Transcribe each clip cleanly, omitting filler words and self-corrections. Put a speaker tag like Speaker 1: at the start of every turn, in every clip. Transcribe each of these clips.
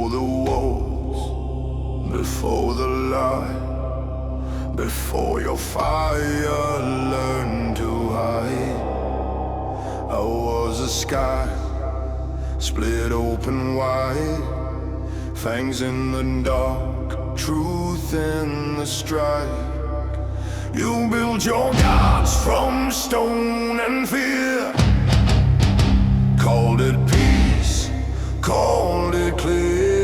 Speaker 1: before the walls, before the light, before your fire learned to hide. I was a sky split open wide, fangs in the dark, truth in the strike. You build your gods from stone and fear, called it peace, called it clear.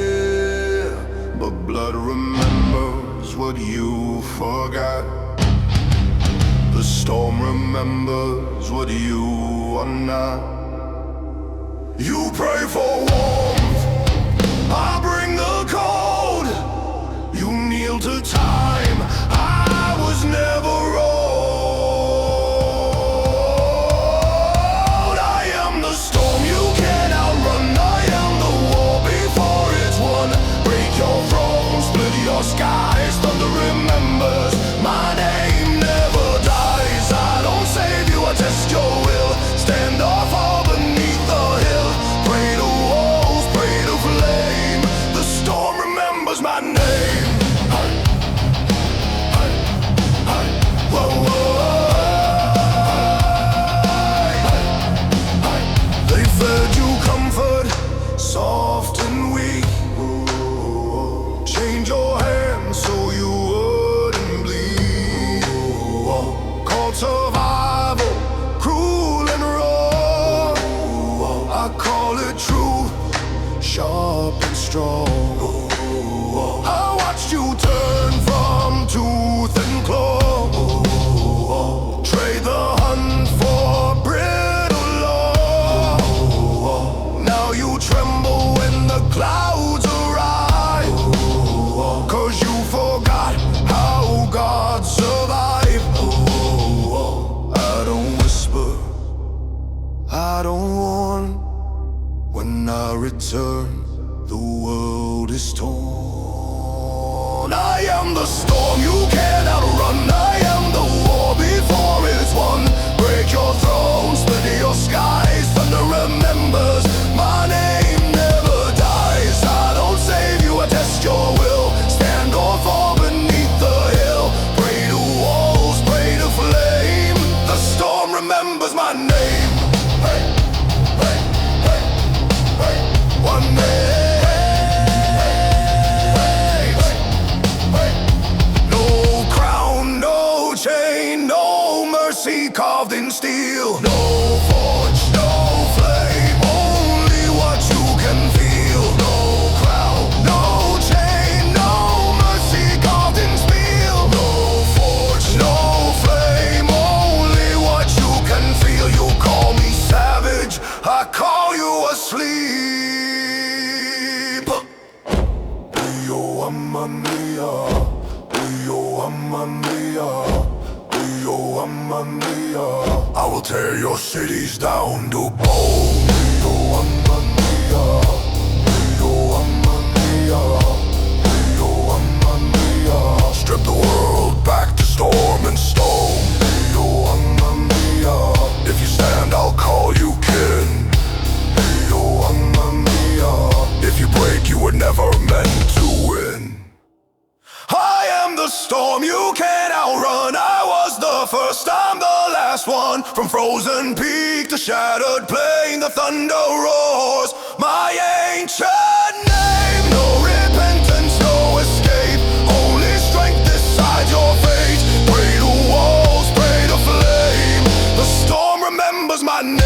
Speaker 1: But blood remembers what you forgot. The storm remembers what you are not. You pray for warmth, I bring the cold. You kneel to time, I was never old. I am the storm you can't outrun. I am the war before it's won. Break your throne, split your skies. Thunder remembers my name never dies. I don't save you, I test your will. Stand or fall beneath the hill. Pray to walls, pray to flame. The storm remembers my name. They fed you comfort, soft and weak. Change your hands so you wouldn't bleed. Called survival, cruel and raw. I call it truth, sharp and strong. I watched you turn from tooth and claw. Trade the hunt for brittle law. Now you tremble when the clouds arrive, 'cause you forgot how God survived. I don't whisper, I don't warn. When I return, the world is torn. I am the storm you can't outrun. I am the war before it's won. Break your throne, split your skies. Thunder remembers my name never dies. I don't save you, I test your will. Stand or fall beneath the hill. Pray to walls, pray to flame. The storm remembers my name. Hey, hey, hey, hey. One name. Carved in steel, no forge, no flame, only what you can feel. No crown, no chain, no mercy, carved in steel. No forge, no flame, only what you can feel. You call me savage, I call you asleep. Dio Mamma Mia, Dio Mamma Mia, Dio Mamma Mia. I will tear your cities down to bone. Dio Mamma Mia, Dio Mamma Mia, Dio Mamma Mia. Strip the world back to storm and stone. Dio Mamma Mia. If you stand, I'll call you kin. Dio Mamma Mia. If you break, you were never meant to win. I am the storm you can't outrun. I was the first, I'm the last one. From frozen peak to shattered plain, the thunder roars my ancient name. No repentance, no escape, only strength decides your fate. Pray to walls, pray to flame. The storm remembers my name.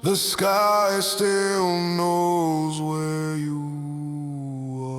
Speaker 1: The sky still knows where you are.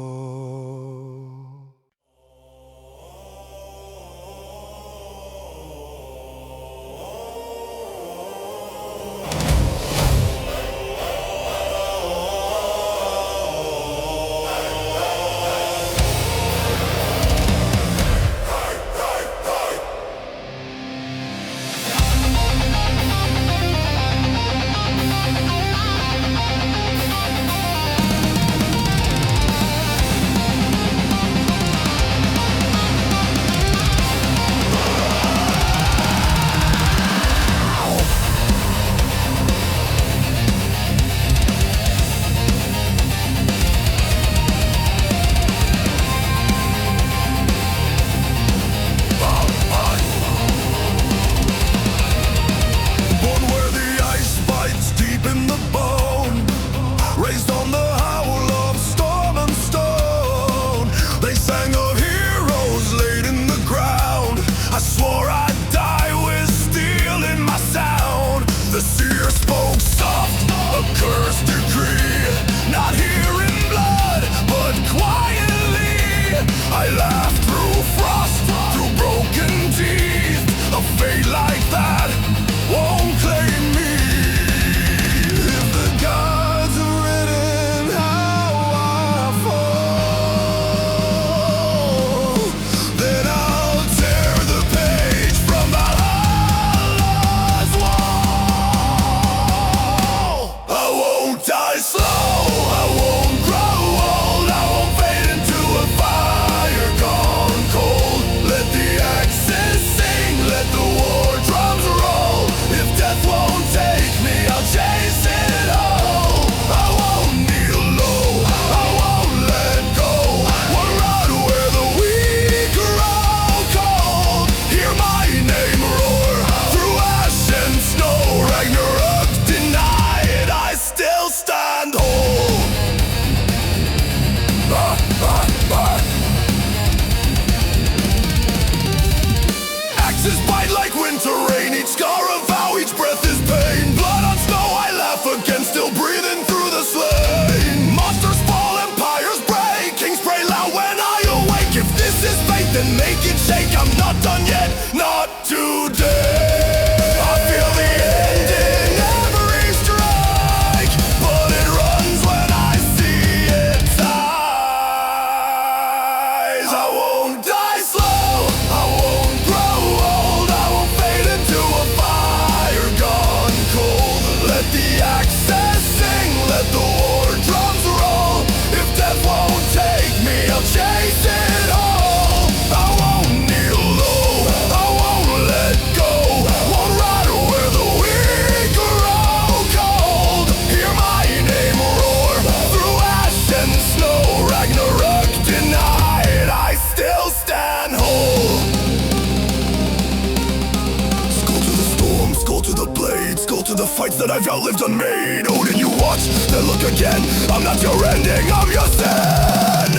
Speaker 1: of the fights that I've outlived unmade. Oh, did you watch? Then look again. I'm not your ending, I'm your sin.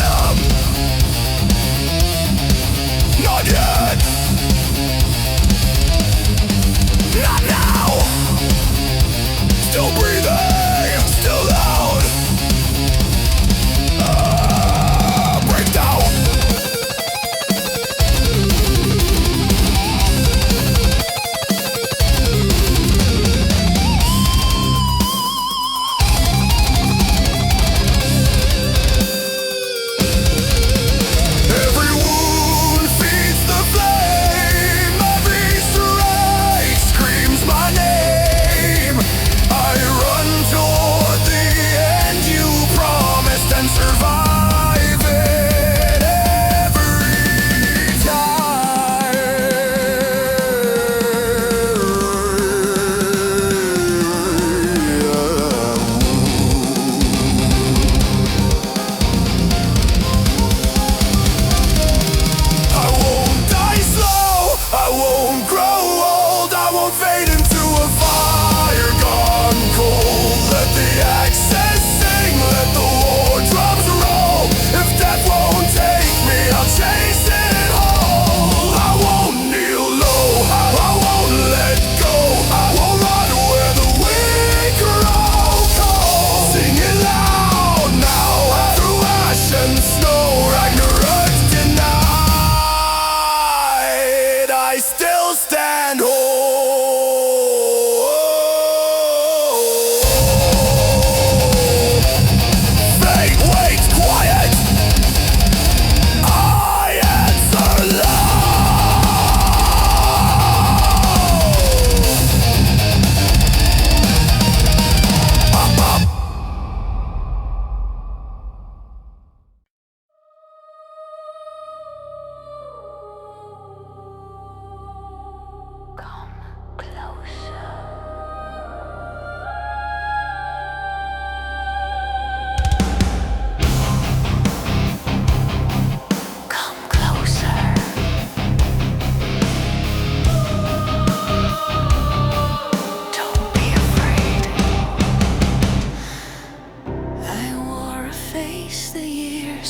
Speaker 1: Not yet. Not now. Still breathing, still loud. Breakdown.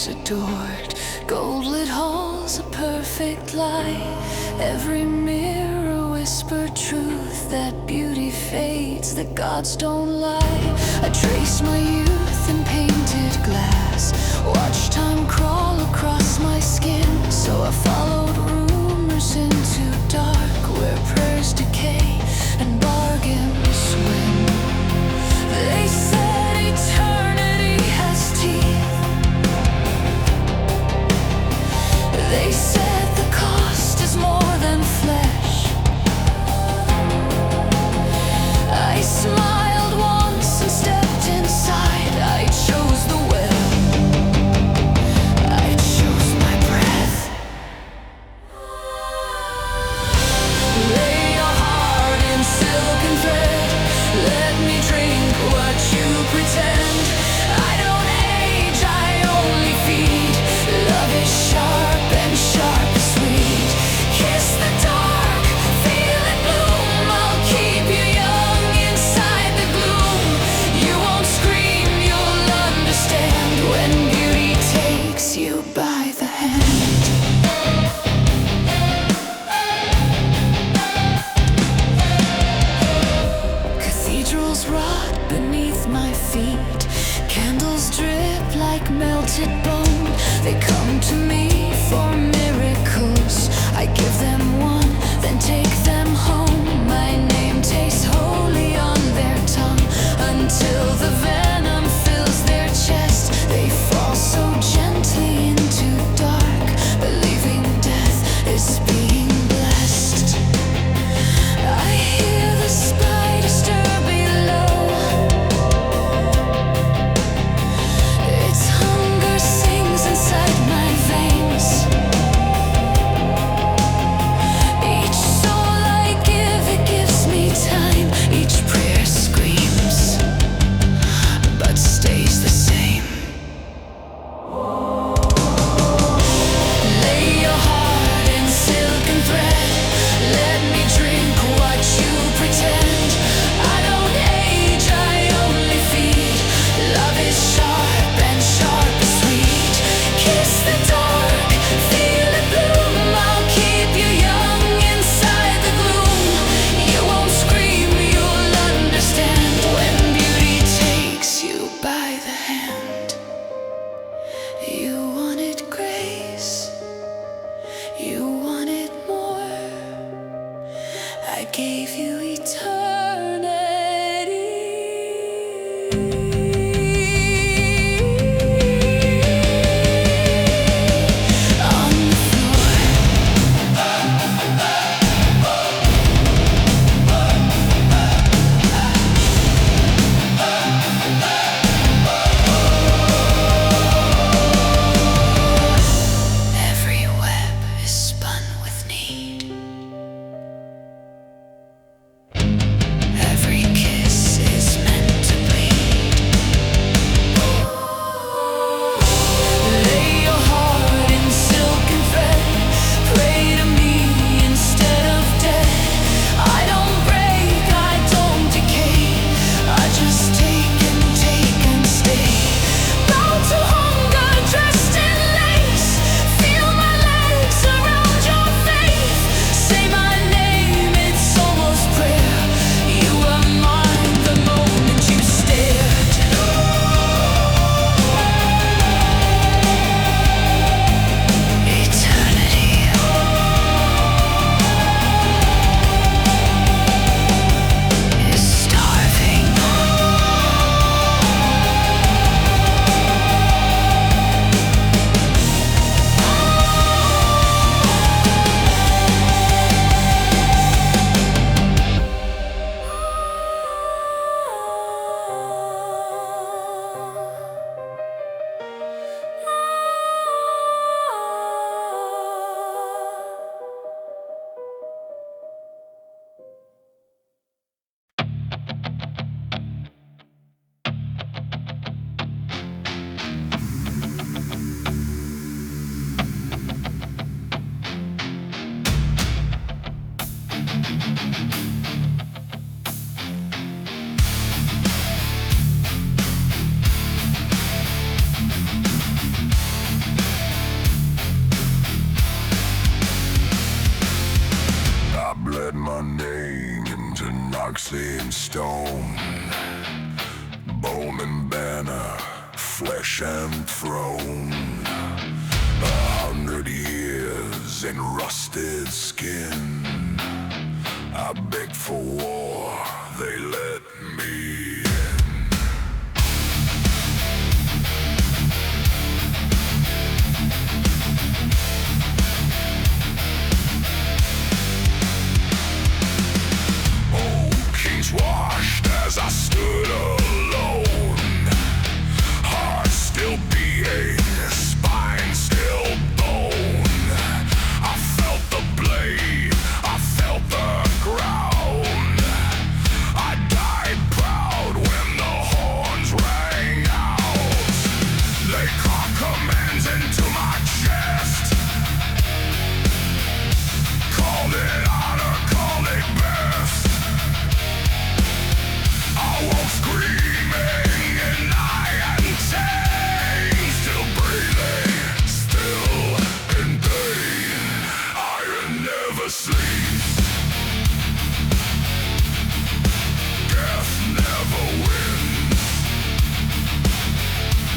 Speaker 2: Adored, gold-lit halls, a perfect light. Every mirror whispered truth, that beauty fades, that gods don't lie. I traced my youth in painted glass, watched time crawl across my skin. So I followed rumors into dark, where prayers decay and bargains win. They said eternity has teeth. They said the cost is more than flesh. I smiled once and stepped inside. I chose the well. I chose my breath. Lay your heart in silken thread. Let me drink what you pretend. I don't age, I only feed. Love is sharp and sharp is sweet. Kiss the dark, feel it bloom. I'll keep you young inside the gloom. You won't scream, you'll understand when beauty takes you by the hand. Cathedrals rot beneath my feet. Candles drip like melted bone. They come to me for miracles. I give them one, then take them home. My name tastes holy on their tongue, until the venom fills their chest. They fall so gently into dark, believing death is being blessed. I hear the spider stir below. Its hunger sings inside my veins. Each soul
Speaker 1: marks in stone, bone and banner, flesh and throne. 100 years in rusted skin. I begged for war, they let me in. Oh, kings washed as I stood alone, heart still beating, spine still bone. I felt the blade, I felt the ground. I died proud when the horns rang out. They carved commands into my chest, called it honor, called it best. I woke screaming in iron chains, still breathing, still in pain. Iron never sleeps, death never wins.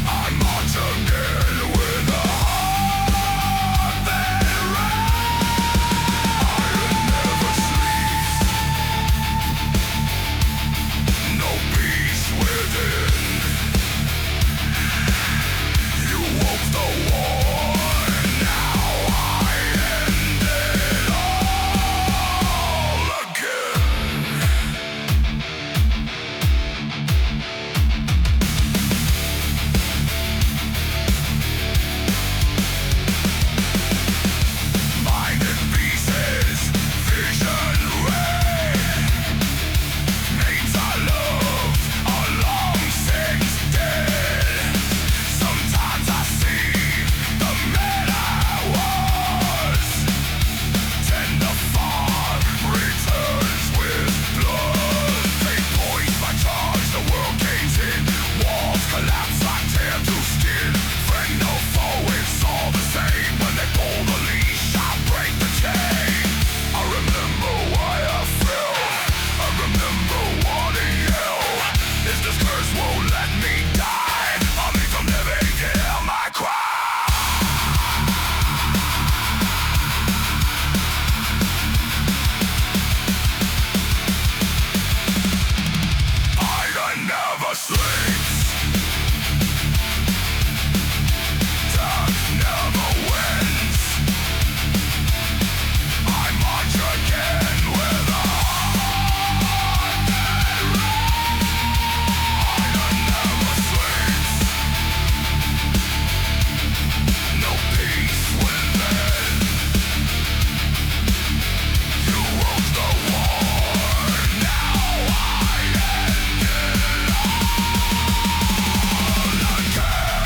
Speaker 1: I march again with a heart that rains. Iron never sleeps, no peace within. You woke the war, now I end it all again. Mind in pieces, vision red. Names I loved are long since dead. Sometimes I see the man I was. Tender farm returns with blood. They poise my charge, the world caves in. Walls collapse like tear to skin. Friend no foe, it's all the same. When they pull the leash, I break the chain. I remember why I fell, I remember wanting hell. If this curse won't let me die, I'll make them living hear my cry. Iron never sleeps, death never wins. I march again with a heart that rains. Iron never sleeps, no peace within. You woke the war, now I end it all again.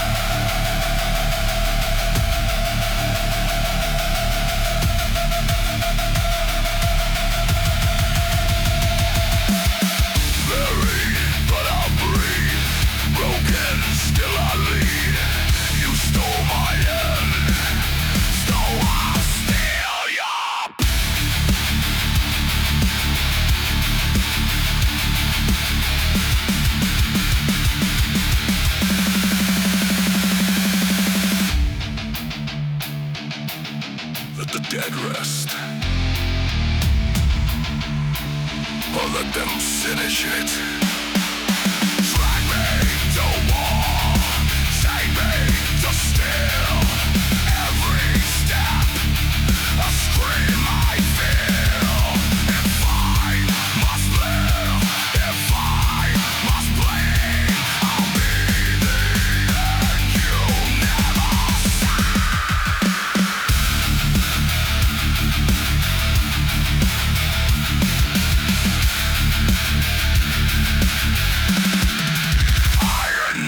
Speaker 1: Buried, but I'll breathe. Broken, still I lead. You stole my end, so I'll steal your. Let the dead rest, or let them finish it. Drag me to war, take me to steal. Every step, a scream I feel. If I must live, if I must bleed, I'll be the end you never saw. Iron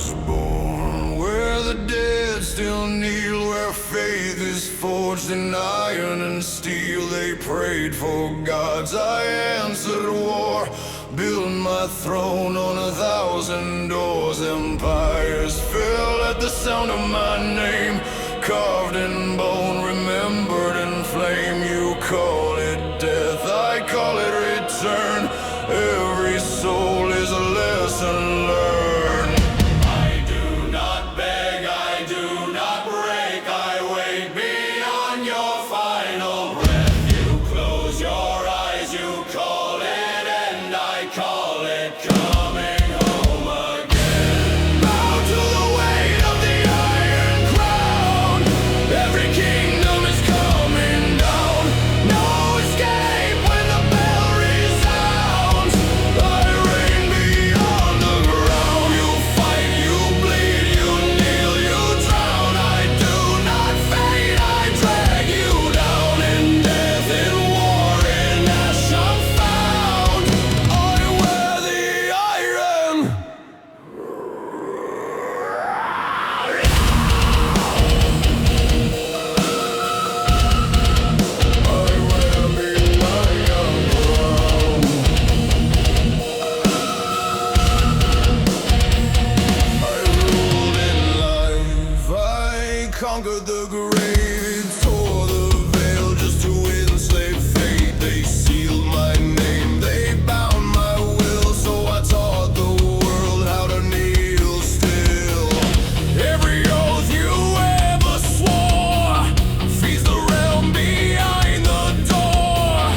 Speaker 1: was born, where the dead still kneel, where faith is forged in iron and steel. They prayed for gods, I answered war, build my throne on 1,000 doors. Empires fell at the sound of my name, carved in bone, remembered in flame. You call it death, I call it return. Every soul is a lesson learned. I do not beg, I do not break, I wait beyond your final breath. You close your eyes, you call it end, I call it coming home again. Bow to the weight of the Iron Crown, every kingdom is coming down. No escape when the bell resounds. I reign beyond the ground. You fight, you bleed, you kneel, you drown. I do not fade, I drag you down. In death, in war, in ash I'm found. I wear the iron. Conquered the grave, tore the veil just to enslave fate. They sealed my name, they bound my will, so I taught the world how to kneel still. Every oath you ever swore feeds the realm behind the door.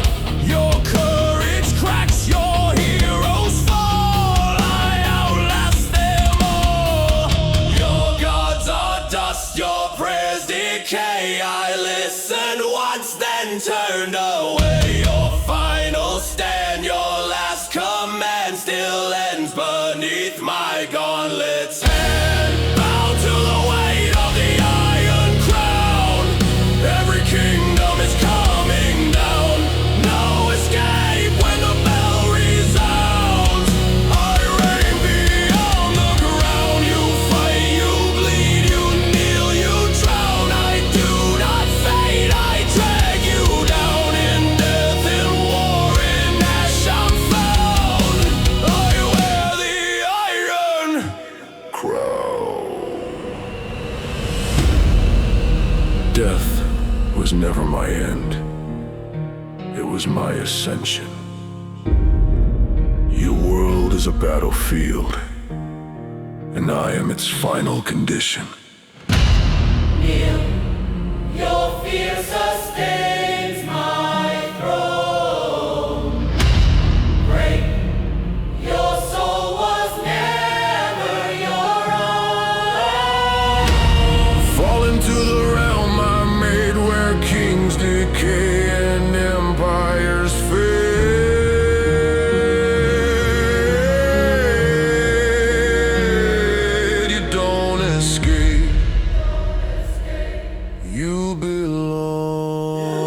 Speaker 1: Your courage cracks, your heroes fall. I outlast them all. Your gods are dust, your prayers decay. I listened once, then turned away. Your final stand, your last command still ends beneath my gauntlet's hand. Bow to the weight of the Iron Crown, every kingdom is coming down. No escape when the bell resounds. I reign beyond the ground. You fight, you bleed, you kneel, you drown. I do not fade, I drag you down. In death, in war, in ash I'm found. I wear the Iron Crown. Death was never my end, it was my ascension. Your world is a battlefield, and I am its final condition.
Speaker 2: Kneel, your fear sustains my throne. Break, your soul was never your own.
Speaker 1: Fall into the realm I made, where kings decay and empires fade. You don't escape, you belong.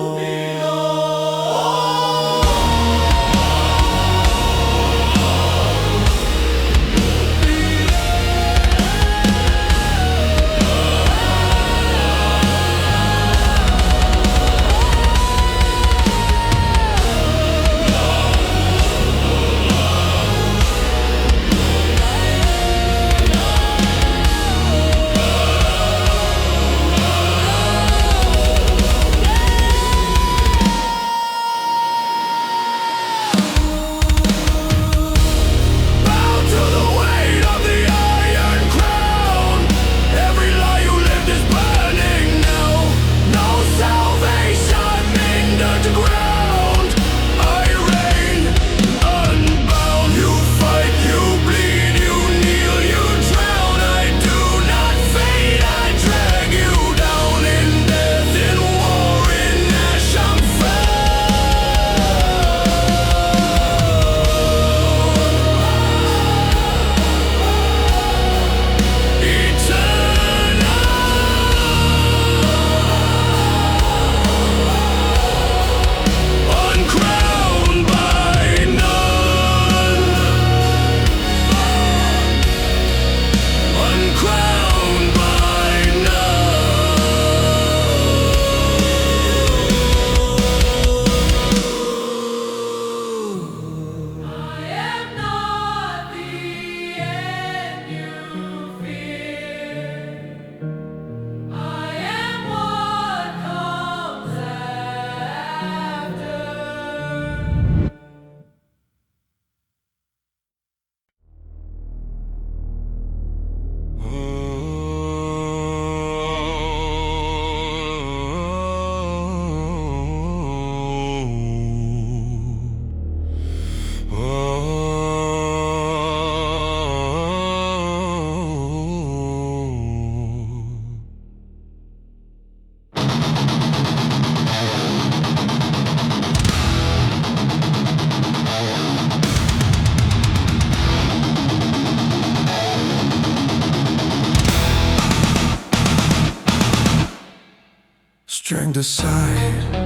Speaker 1: Strength aside,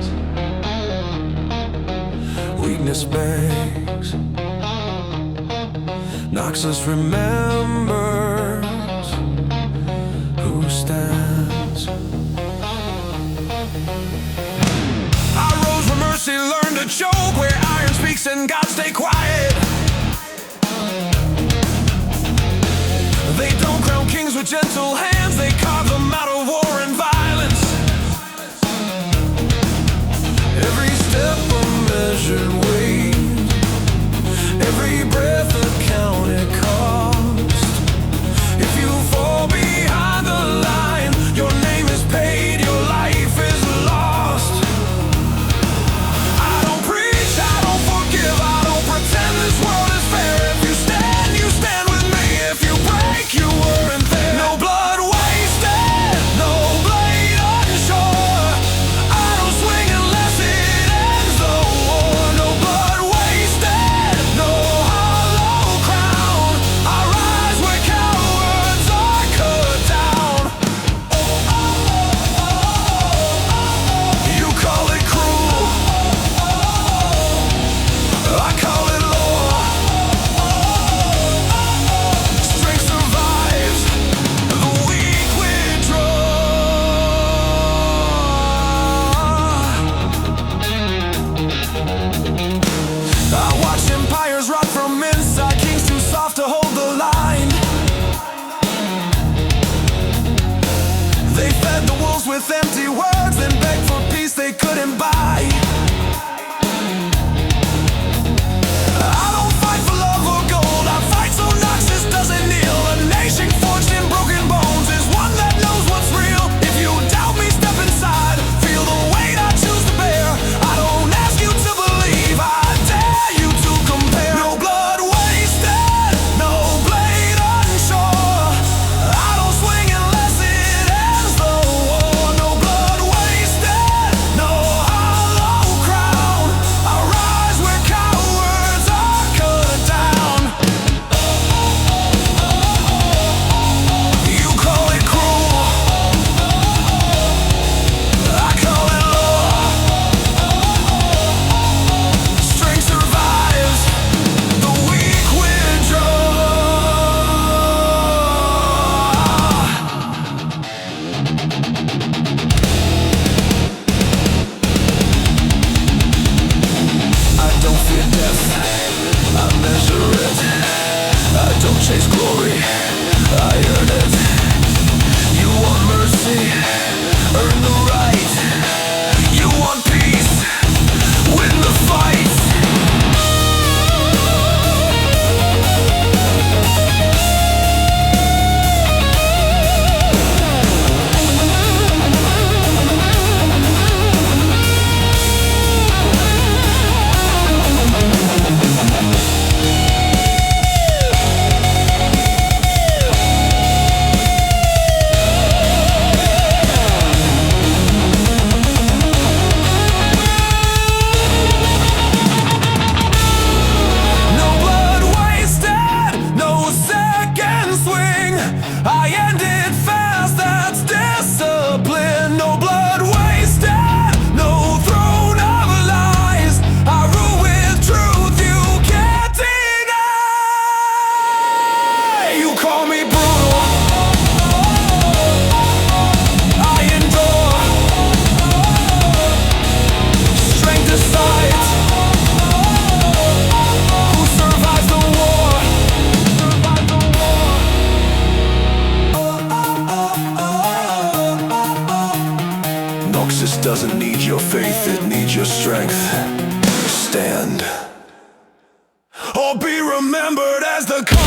Speaker 1: weakness begs. Noxus remembers who stands. I rose from mercy, learned to choke where iron speaks and God stay quiet. They don't crown kings with gentle hands, they carve them out of war and violence. Every step a measured weight, every breath a counted cost. If you fall behind the line, your name is paid, your life is lost. I don't preach, I don't forgive, I don't pretend this world is fair. If you stand with me. If you break, you weren't there. No blood wasted, no blade unsure. I don't swing unless it ends the war. No blood wasted, no hollow crown. I rise where cowards are cut down. You call it cruel, I call it law. Strength survives, the weak withdraw. I watch empires rot from inside, kings too soft to hold the line. They fed the wolves with empty words, then begged for peace they couldn't buy. I don't fight for love or gold, I fight so Noxus doesn't kneel. A nation forged in broken bones is one that knows what's real. If you doubt me, step inside, feel the weight I choose to bear. I don't ask you to believe, I dare you to compare. No blood wasted, no blade unsure. I don't swing unless it ends the war. No blood wasted, no hollow crown. I rise where cowards are cut down. You call it cruel, I call it law. Strength survives, the weak withdraw. I don't fear death, I measure it. I don't chase glory, I earn it. You want mercy, earn the right. You want peace, win the fight. No blood wasted, no second swing. I end it fast, that's discipline. No blood wasted, no throne of lies. I rule with truth you can't deny. You call me brutal, I endure. Strength aside, who survives the war? Noxus doesn't need your faith, it needs your strength. Stand, or be remembered as the cost.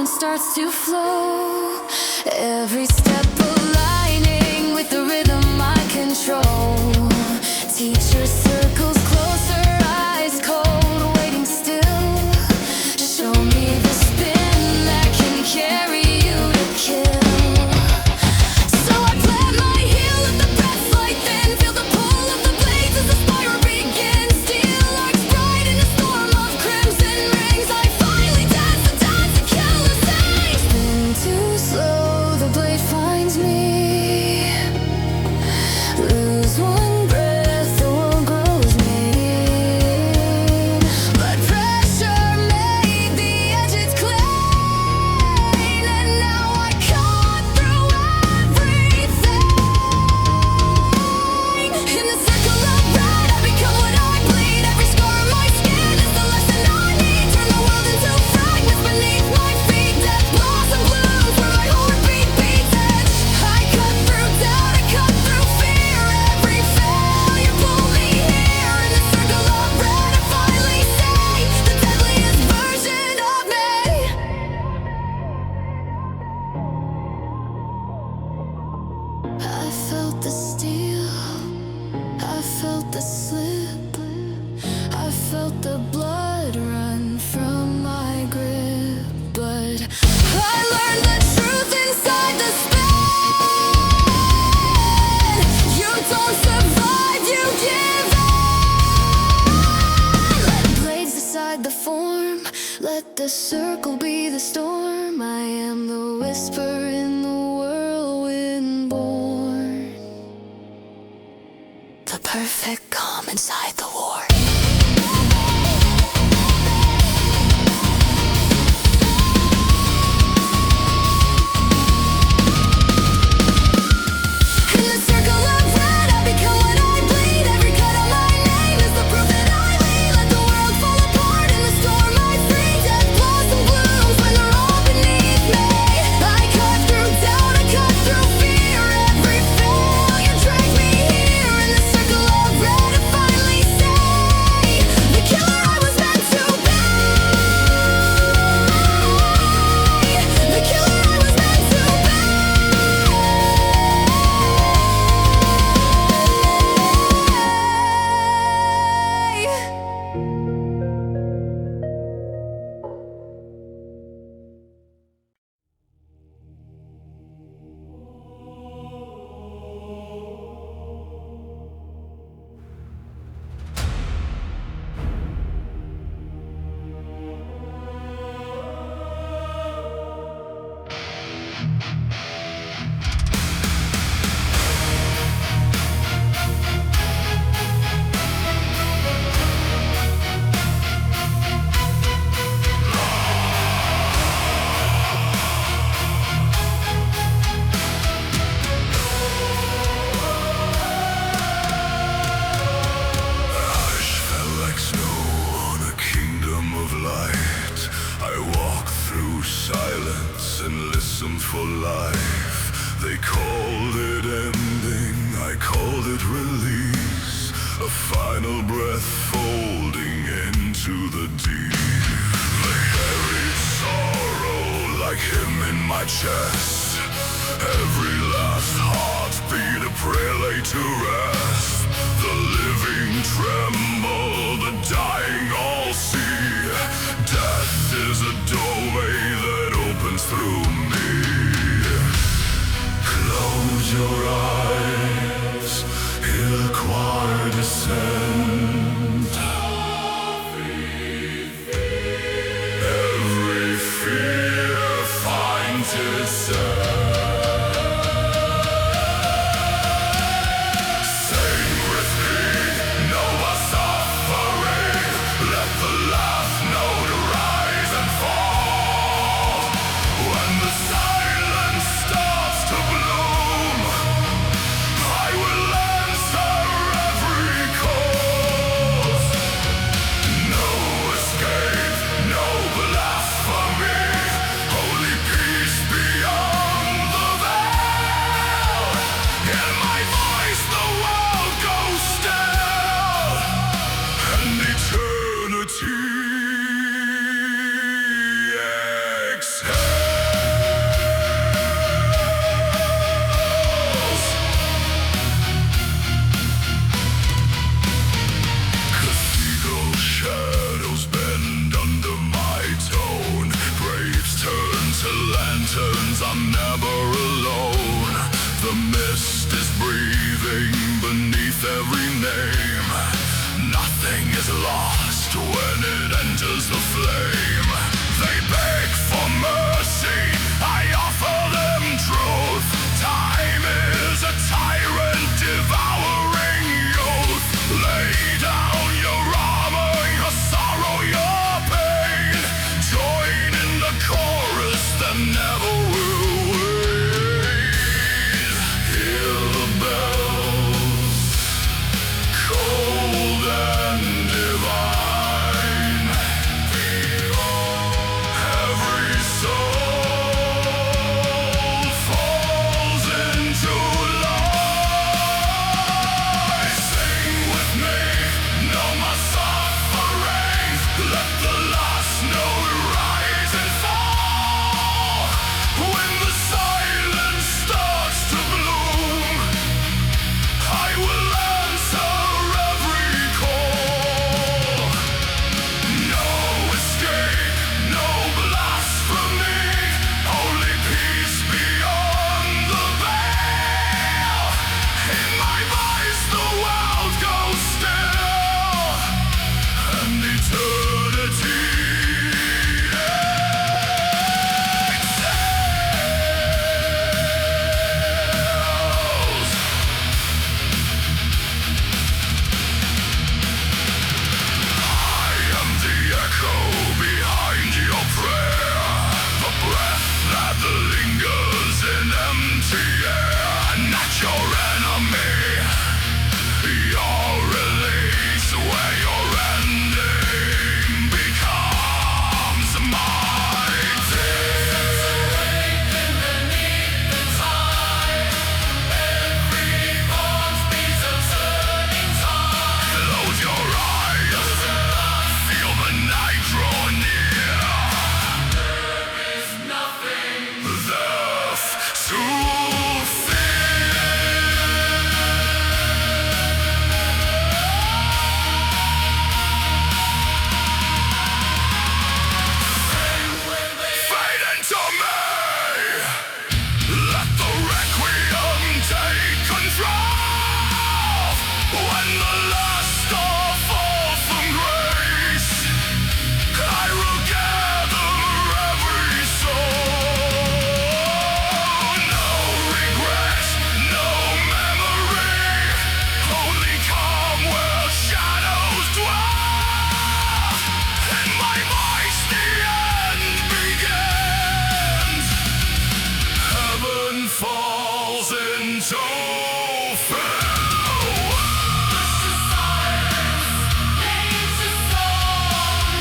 Speaker 2: vision starts to flow. Every step aligning with the rhythm I control. Teacher circles closer, eyes cold, waiting still. Show me the spin that can carry you to kill. So I plant my heel, let the breath fly thin. Feel the pull of the blades as the spiral begins. Steel arcs bright in a storm of crimson rings. I finally dance the dance to kill the thing. Spin too slow, the blade finds me. Lose one breath, the world grows mean. But pressure made the edges clean, and now I cut through everything. In the circle of red, I become what I bleed. Every scar on my skin is the lesson I need. Turn the world into fragments beneath my feet. Death blossom blooms where my heartbeat beats. And I cut through doubt, I cut through fear. Every failure pulled me here. In the circle of red, I finally see the deadliest version of me. I felt the steel, I felt the slip, I felt the blood run from my grip. But I learned the truth inside the spin. You don't survive, you give in. Let blades decide the form, let the circle be the storm. I am the whisper in the whirlwind born. The perfect calm inside the war. In the circle of red, I become what I bleed. Every cut on my name is the proof that I lead. Let the world fall apart in the storm I free. Death blossom blooms when they're all beneath me. I cut through doubt, I cut through fear. Every failure dragged me here. In the circle of red, I finally say the killer I was meant to be. The killer I was meant to be.
Speaker 1: Ash fell like snow on a kingdom of light. I walked through silence and listened for life. They called it ending, I called it release. A final breath folding into the deep. They carried sorrow like him in my chest. Every last heartbeat a prelate to rest. The living tremble, the dying all see. Death is a doorway that opens through me. Close your eyes, hear the choir descend. Every fear finds its end. Sing with me, know our suffering. Let the last note rise and fall. When the silence starts to bloom, I will answer every call. every name. Nothing is lost when it enters the flame. They beg for mercy, I offer them truth. Time is a tyrant devouring youth. Lay down your armor, your sorrow, your pain. Join in the chorus that never will wane. Hear the bells, cold and divine. Every soul falls into lies. Sing with me, no more suffering. Let the lost know rise and fall. When the silence starts to bloom, I will answer every call. No escape, no blasphemy, only peace beyond the veil. In my voice the world goes still, and eternity exhales. I am the echo behind your prayer, the breath that lingers in empty air. Not your enemy, your release, where your ending becomes my day. Beneath the tide, every bones beats a turning tide. Close your eyes, feel the night draw near. There is nothing left to fade into me. Let the requiem take control. When the last are fall from grace, I will gather every soul. No regret, no memory, only calm where shadows dwell. In my voice the end begins. Heaven falls into fill. This is silence, leaves a song.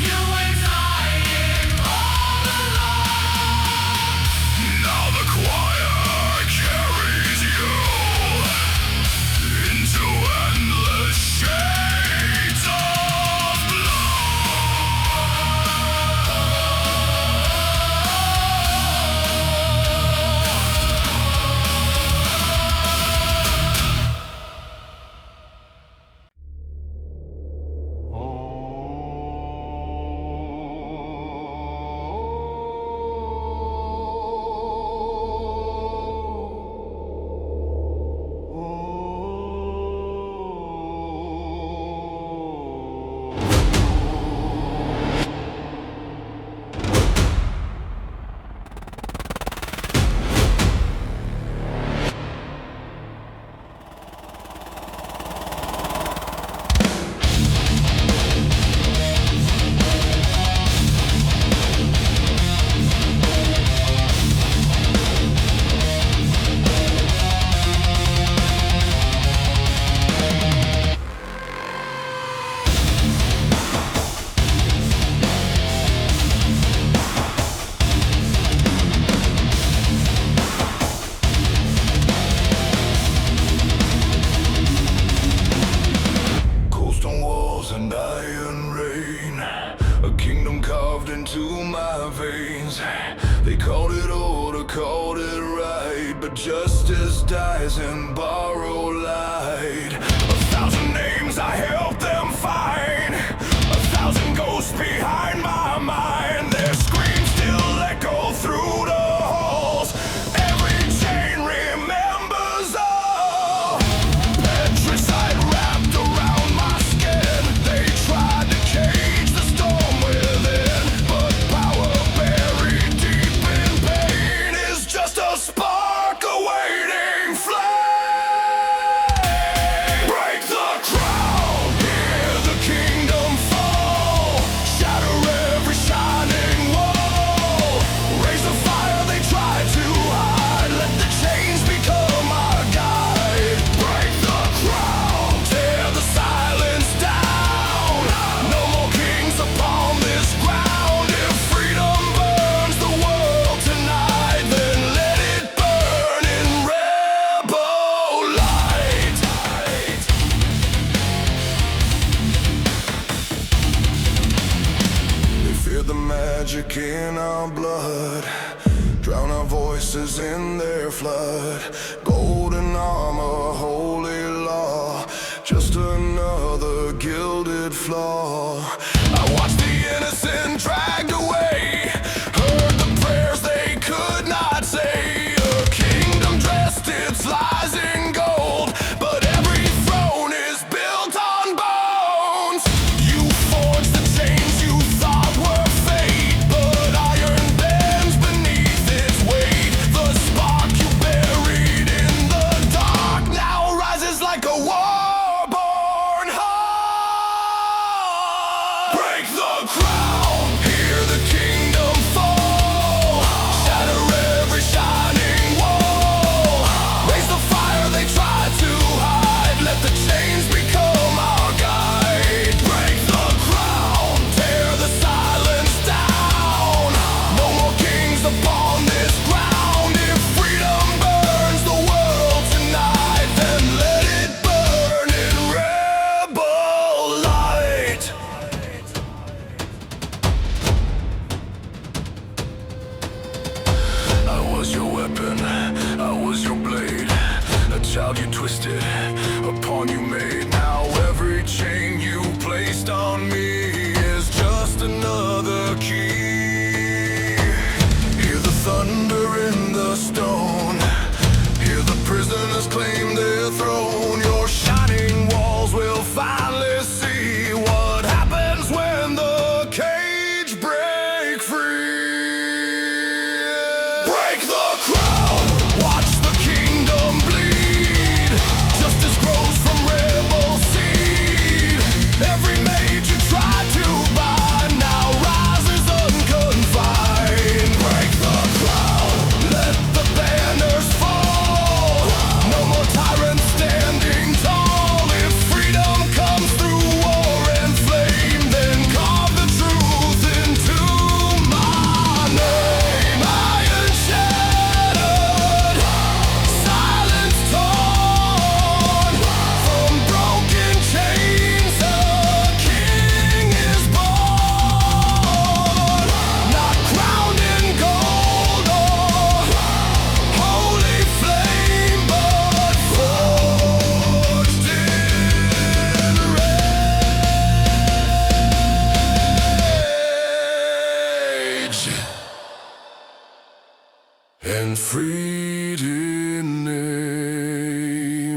Speaker 1: You were dying all along. Now the choir carries you into endless shades of called it right, but justice dies in borrowed light. 1,000 names I helped them find, 1,000 ghosts behind my mind. Their screams still echo through the halls. Every chain remembers all. Petrified magic in our blood, drown our voices in their flood. Golden armor, holy law, just another gilded flaw. I watched the innocent dragged away, heard the prayers they could not say. A kingdom dressed its lies in gold, but every throne is built on bones. You forged the chains you thought were fate, but iron bends beneath its weight. The spark you buried in the dark now rises like a war-born heart. Break the crown, hear the kingdom fall, shatter every shining wall. Raise the fire they tried to hide, let the chains become our guide. Break the crown, tear the silence down. No more kings upon this ground. If freedom burns the world tonight, then let it burn in rebel light. I was your weapon, I was your blade, a child you twisted, a pawn you made. Now every chain you placed on me is just another key. Hear the thunder in the stone, hear the prisoners claim their throne. Your shining walls will finally see what happens when the cage break free. Break the crown, watch the kingdom bleed. Justice grows from rebel seed. Every mage you tried to bind now rises unconfined. Break the crown, let the banners fall. No more tyrants standing tall. If freedom comes through war and flame, then carve the truth into my name. Iron shattered, silence torn. From broken chains a king is born. Not crowned in gold or holy flame, but forged in rage and freed in name.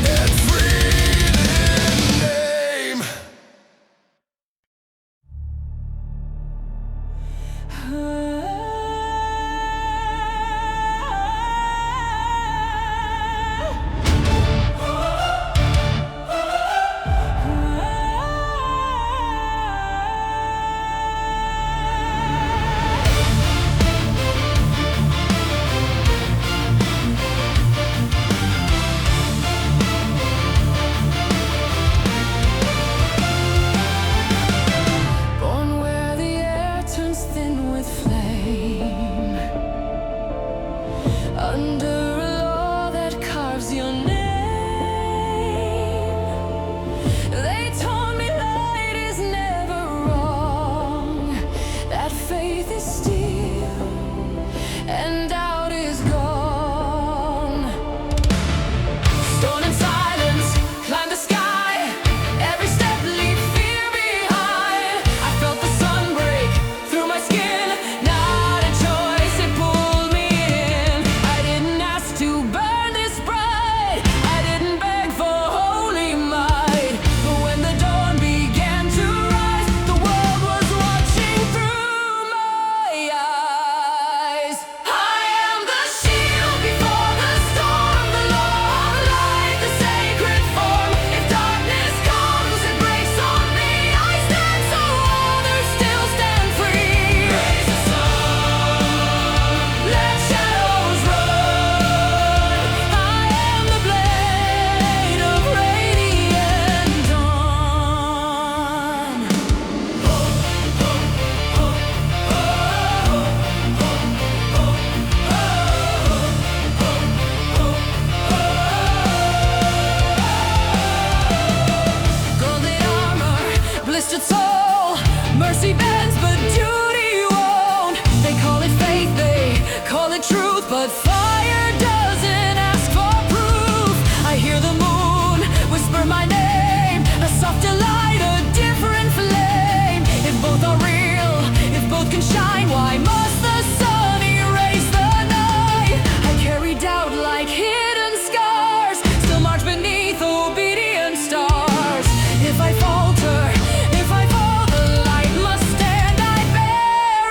Speaker 1: And freed in name.
Speaker 2: Born where the air turns thin with flame, under a law that carves your name. They told me light is never wrong, that faith is still and doubt is gone. Stone and silence, climb the sky. Every step leave fear behind. I felt the sun break through my skin. Not a choice, it pulled me in. I didn't ask to burn this bright. I didn't beg for holy might. But when the dawn began to rise, the world was watching through my eyes. I truth, but fire doesn't ask for proof. I hear the moon whisper my name, a soft delight, a different flame. If both are real, if both can shine, why must the sun erase the night? I carry doubt like hidden scars, still march beneath obedient stars. If I falter, if I fall, the light must stand, I bear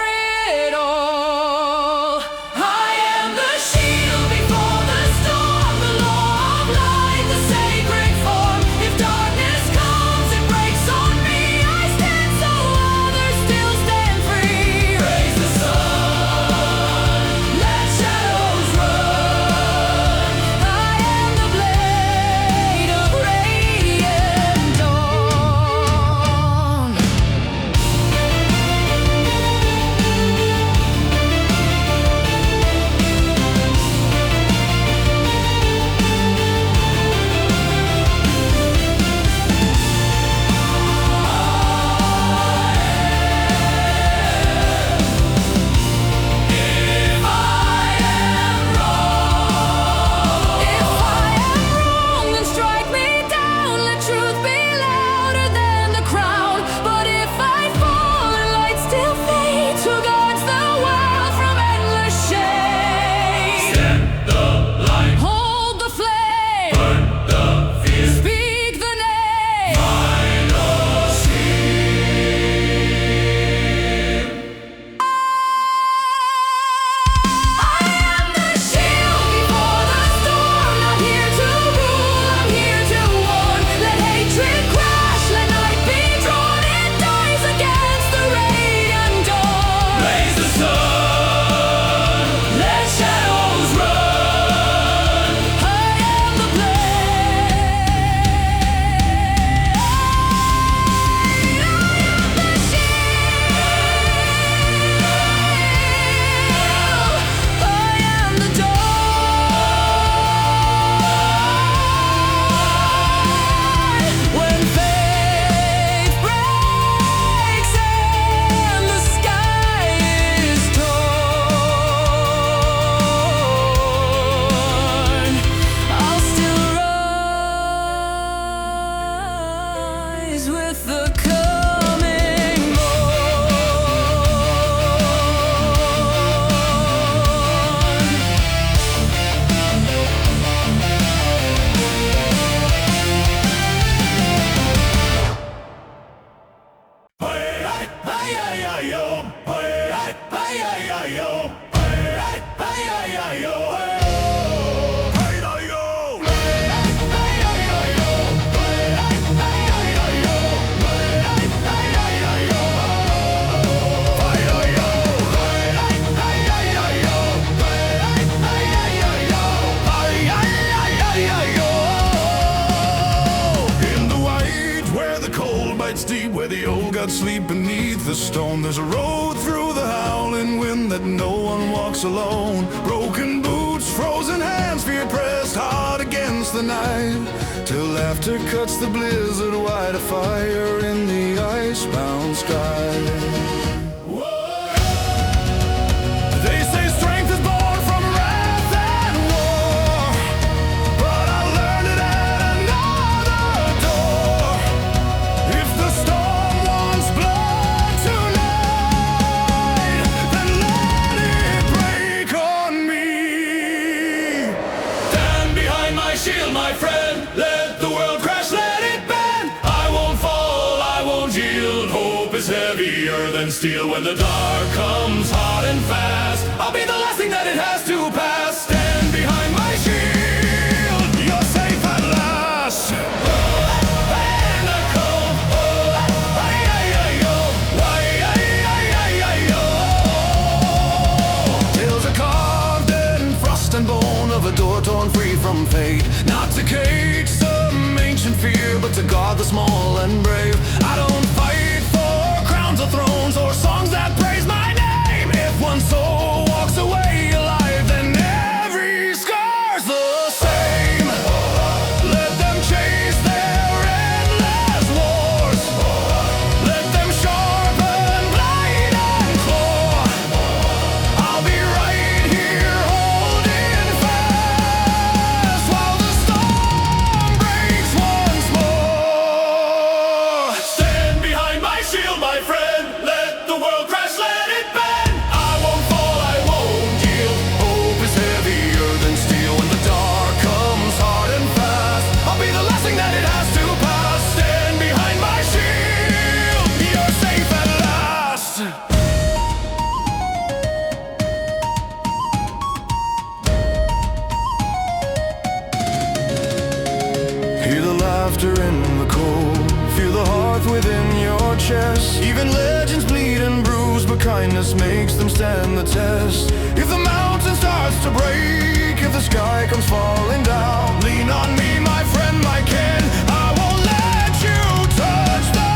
Speaker 2: it all. I am the shield before the storm, the law of light, the sacred form. If darkness comes and breaks on me, I stand so others still stand free. Raise the sun, let shadows run. I am the blade of radiant dawn. If I am wrong, then strike me down. Let truth be louder than the crown. But if I fall and light still fades, who guards the world from endless shade?
Speaker 1: Stand the light,
Speaker 2: Hold the flame,
Speaker 1: burn the fear.
Speaker 2: speak the name. I am the shield before the storm, not here to rule, I'm here to warn. Let hatred crash, let night be drawn, it dies against the radiant dawn.
Speaker 1: Raise the sun,
Speaker 2: Let shadows run. I am the blade. I am the shield. I am the dawn. When faith breaks and the sky is torn, I'll still rise with the coming
Speaker 1: In the white, where the cold bites deep, where the old gods sleep beneath the stone, there's a road through the howling wind that no one walks alone. Broken boots, frozen hands, fear pressed hard against the night, till laughter cuts the blizzard white, a fire in the icebound sky. They say strength is born from wrath and war, but I learned it at another door. If the storm wants blood tonight, then let it break on me. Stand behind my shield, my friend. Let the world crash, let it bend. I won't fall, I won't yield. Hope is heavier than steel. When the dark comes hot and fast, I'll be the last thing that it has to pass. Stand behind my shield, you're safe at last. Tales are carved in frost and bone of a door torn free from fate, not to cage some ancient fear, but to guard the small and brave. I don't fight for crowns or thrones or songs that praise my name. If one soul walks away alive, then every scar's the same. Let them chase their endless wars. Let them sharpen blade and claw. I'll be right here laughter in the cold. Feel the hearth within your chest. Even legends bleed and bruise, but kindness makes them stand the test. If the mountain starts to break, if the sky comes falling down, lean on me, my friend, my kin. I won't let you touch the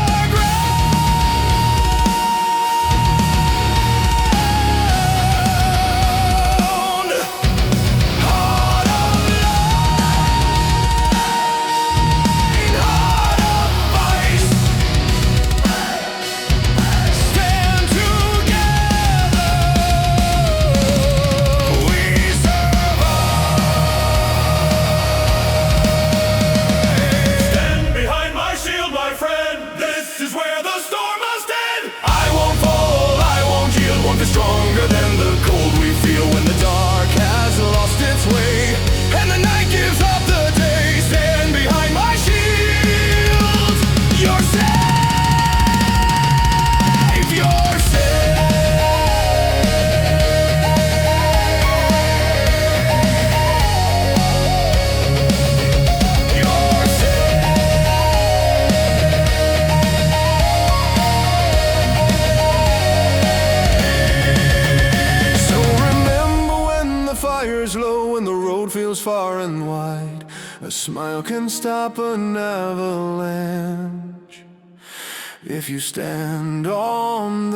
Speaker 1: stronger than the cold we feel when the dark has lost its way and the night gives up the day. Stand behind my shield. You're safe. You're safe. You're safe. Fire's low and the road feels far and wide. A smile can stop an avalanche if you stand on